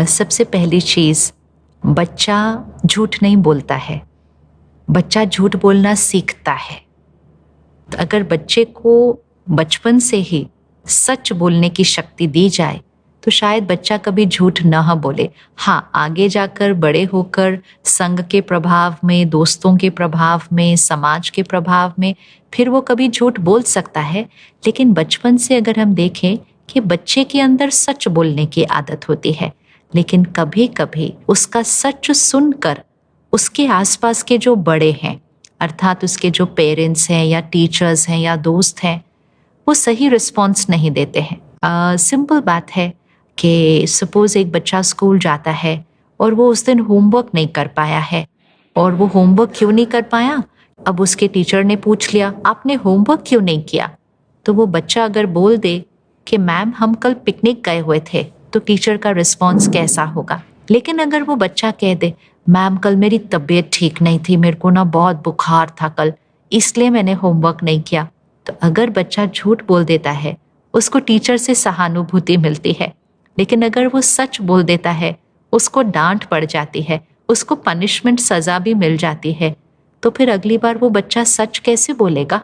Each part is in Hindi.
सबसे पहली चीज़, बच्चा झूठ नहीं बोलता है, बच्चा झूठ बोलना सीखता है। तो अगर बच्चे को बचपन से ही सच बोलने की शक्ति दी जाए तो शायद बच्चा कभी झूठ न बोले। हाँ, आगे जाकर बड़े होकर संग के प्रभाव में, दोस्तों के प्रभाव में, समाज के प्रभाव में फिर वो कभी झूठ बोल सकता है। लेकिन बचपन से अगर हम देखें कि बच्चे के अंदर सच बोलने की आदत होती है, लेकिन कभी कभी उसका सच सुनकर उसके आसपास के जो बड़े हैं, अर्थात उसके जो पेरेंट्स हैं या टीचर्स हैं या दोस्त हैं, वो सही रिस्पॉन्स नहीं देते हैं। सिंपल बात है कि सपोज एक बच्चा स्कूल जाता है और वो उस दिन होमवर्क नहीं कर पाया है, और वो होमवर्क क्यों नहीं कर पाया, अब उसके टीचर ने पूछ लिया आपने होमवर्क क्यों नहीं किया, तो वो बच्चा अगर बोल दे कि मैम हम कल पिकनिक गए हुए थे, तो टीचर का रिस्पॉन्स कैसा होगा। लेकिन अगर वो बच्चा कह दे मैम कल मेरी तबीयत ठीक नहीं थी, मेरे को ना बहुत बुखार था कल, इसलिए मैंने होमवर्क नहीं किया, तो अगर बच्चा झूठ बोल देता है उसको टीचर से सहानुभूति मिलती है। लेकिन अगर वो सच बोल देता है, उसको डांट पड़ जाती है, उसको पनिशमेंट सज़ा भी मिल जाती है, तो फिर अगली बार वो बच्चा सच कैसे बोलेगा,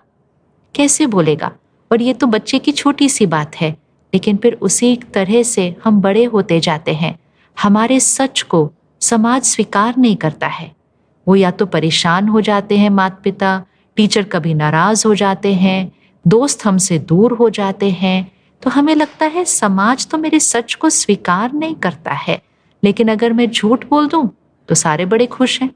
कैसे बोलेगा। और ये तो बच्चे की छोटी सी बात है, लेकिन फिर उसी तरह से हम बड़े होते जाते हैं। हमारे सच को समाज स्वीकार नहीं करता है। वो या तो परेशान हो जाते हैं माता पिता, टीचर कभी नाराज हो जाते हैं, दोस्त हमसे दूर हो जाते हैं, तो हमें लगता है समाज तो मेरे सच को स्वीकार नहीं करता है। लेकिन अगर मैं झूठ बोल दूं तो सारे बड़े खुश हैं।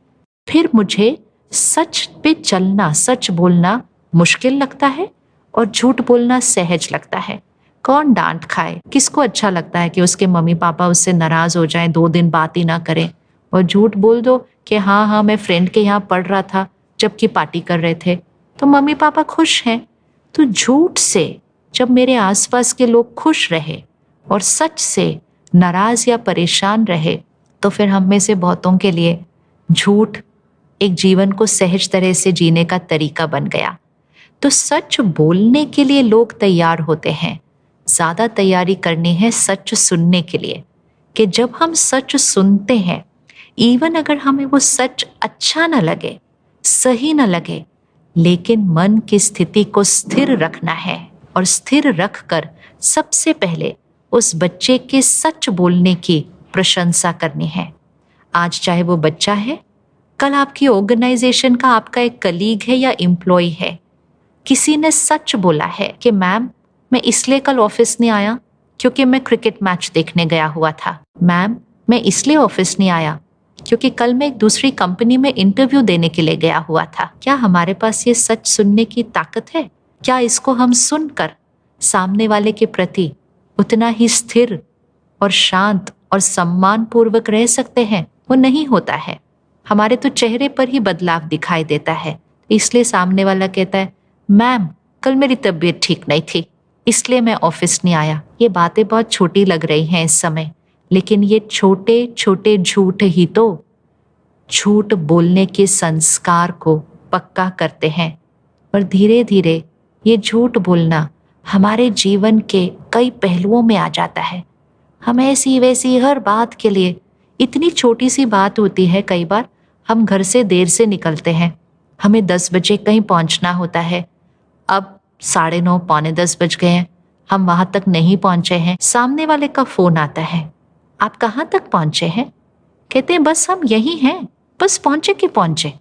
फिर मुझे सच पे चलना, सच बोलना मुश्किल लगता है और झूठ बोलना सहज लगता है। कौन डांट खाए, किसको अच्छा लगता है कि उसके मम्मी पापा उससे नाराज हो जाएं, 2 दिन बात ही ना करें। और झूठ बोल दो कि हाँ हाँ मैं फ्रेंड के यहाँ पढ़ रहा था जबकि पार्टी कर रहे थे, तो मम्मी पापा खुश हैं। तो झूठ से जब मेरे आसपास के लोग खुश रहे और सच से नाराज या परेशान रहे, तो फिर हम में से बहुतों के लिए झूठ एक जीवन को सहज तरह से जीने का तरीका बन गया। तो सच बोलने के लिए लोग तैयार होते हैं, ज़्यादा तैयारी करनी है सच सुनने के लिए। कि जब हम सच सुनते हैं, इवन अगर हमें वो सच अच्छा न लगे, सही न लगे, लेकिन मन की स्थिति को स्थिर रखना है और स्थिर रखकर सबसे पहले उस बच्चे के सच बोलने की प्रशंसा करनी है। आज चाहे वो बच्चा है, कल आपकी ऑर्गेनाइजेशन का आपका एक कलीग है या एम्प्लॉय है, किसी ने सच बोला है कि मैम मैं इसलिए कल ऑफिस नहीं आया क्योंकि मैं क्रिकेट मैच देखने गया हुआ था, मैम मैं इसलिए ऑफिस नहीं आया क्योंकि कल मैं एक दूसरी कंपनी में इंटरव्यू देने के लिए गया हुआ था। क्या हमारे पास ये सच सुनने की ताकत है? क्या इसको हम सुनकर सामने वाले के प्रति उतना ही स्थिर और शांत और सम्मान पूर्वक रह सकते हैं? वो नहीं होता है। हमारे तो चेहरे पर ही बदलाव दिखाई देता है। इसलिए सामने वाला कहता है मैम कल मेरी तबीयत ठीक नहीं थी इसलिए मैं ऑफिस नहीं आया। ये बातें बहुत छोटी लग रही हैं इस समय, लेकिन ये छोटे छोटे झूठ ही तो झूठ बोलने के संस्कार को पक्का करते हैं। और धीरे धीरे ये झूठ बोलना हमारे जीवन के कई पहलुओं में आ जाता है। हम ऐसी वैसी हर बात के लिए, इतनी छोटी सी बात होती है, कई बार हम घर से देर से निकलते हैं, हमें 10 बजे कहीं पहुंचना होता है, अब 9:30 पौने 10 बज गए हैं, हम वहां तक नहीं पहुंचे हैं, सामने वाले का फोन आता है, आप कहाँ तक पहुंचे हैं? कहते हैं बस हम यही हैं, बस पहुंचे कि पहुंचे।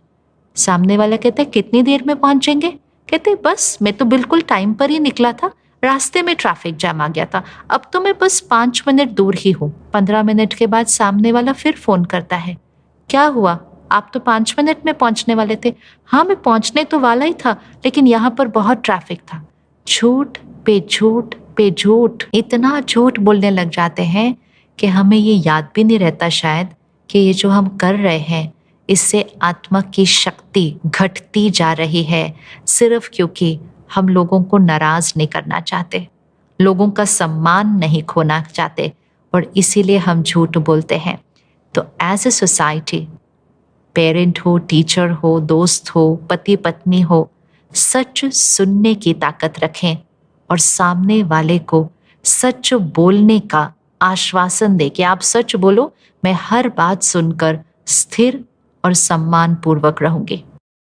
सामने वाला कहता है कितनी देर में पहुंचेंगे? कहते बस मैं तो बिल्कुल टाइम पर ही निकला था, रास्ते में ट्रैफिक जाम आ गया था, अब तो मैं बस 5 मिनट दूर ही हूँ। 15 मिनट के बाद सामने वाला फिर फोन करता है, क्या हुआ, आप तो 5 मिनट में पहुंचने वाले थे। हाँ मैं पहुंचने तो वाला ही था, लेकिन यहाँ पर बहुत ट्रैफिक था। झूठ पे झूठ पे झूठ, इतना झूठ बोलने लग जाते हैं कि हमें ये याद भी नहीं रहता शायद कि ये जो हम कर रहे हैं इससे आत्मा की शक्ति घटती जा रही है, सिर्फ क्योंकि हम लोगों को नाराज नहीं करना चाहते, लोगों का सम्मान नहीं खोना चाहते, और इसीलिए हम झूठ बोलते हैं। तो एज ए सोसाइटी, पेरेंट हो, टीचर हो, दोस्त हो, पति पत्नी हो, सच सुनने की ताकत रखें और सामने वाले को सच बोलने का आश्वासन दे कि आप सच बोलो, मैं हर बात सुनकर स्थिर और सम्मान पूर्वक रहूंगी।